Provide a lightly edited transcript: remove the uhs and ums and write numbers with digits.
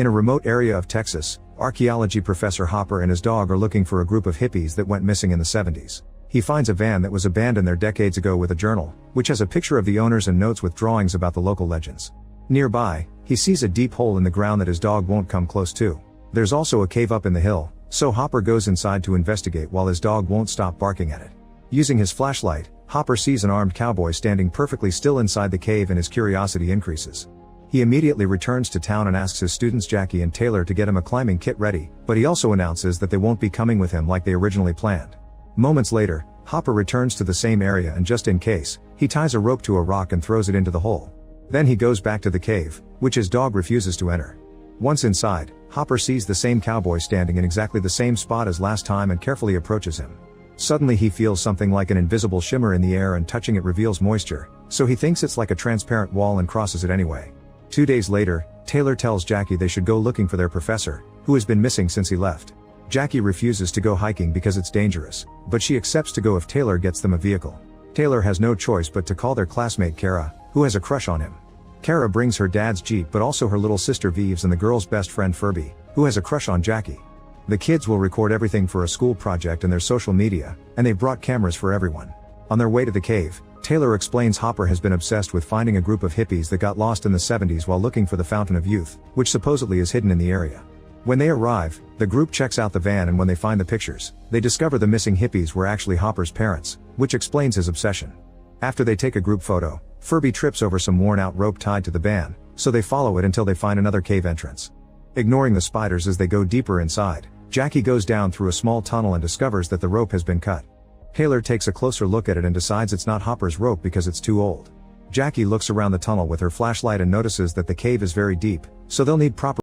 In a remote area of Texas, archaeology professor Hopper and his dog are looking for a group of hippies that went missing in the 70s. He finds a van that was abandoned there decades ago with a journal, which has a picture of the owners and notes with drawings about the local legends. Nearby, he sees a deep hole in the ground that his dog won't come close to. There's also a cave up in the hill, so Hopper goes inside to investigate while his dog won't stop barking at it. Using his flashlight, Hopper sees an armed cowboy standing perfectly still inside the cave and his curiosity increases. He immediately returns to town and asks his students Jackie and Taylor to get him a climbing kit ready, but he also announces that they won't be coming with him like they originally planned. Moments later, Hopper returns to the same area and just in case, he ties a rope to a rock and throws it into the hole. Then he goes back to the cave, which his dog refuses to enter. Once inside, Hopper sees the same cowboy standing in exactly the same spot as last time and carefully approaches him. Suddenly he feels something like an invisible shimmer in the air and touching it reveals moisture, so he thinks it's like a transparent wall and crosses it anyway. 2 days later, Taylor tells Jackie they should go looking for their professor, who has been missing since he left. Jackie refuses to go hiking because it's dangerous, but she accepts to go if Taylor gets them a vehicle. Taylor has no choice but to call their classmate Kara, who has a crush on him. Kara brings her dad's Jeep but also her little sister Vives and the girl's best friend Furby, who has a crush on Jackie. The kids will record everything for a school project and their social media, and they've brought cameras for everyone. On their way to the cave, Taylor explains Hopper has been obsessed with finding a group of hippies that got lost in the 70s while looking for the Fountain of Youth, which supposedly is hidden in the area. When they arrive, the group checks out the van and when they find the pictures, they discover the missing hippies were actually Hopper's parents, which explains his obsession. After they take a group photo, Furby trips over some worn-out rope tied to the van, so they follow it until they find another cave entrance. Ignoring the spiders as they go deeper inside, Jackie goes down through a small tunnel and discovers that the rope has been cut. Taylor takes a closer look at it and decides it's not Hopper's rope because it's too old. Jackie looks around the tunnel with her flashlight and notices that the cave is very deep, so they'll need proper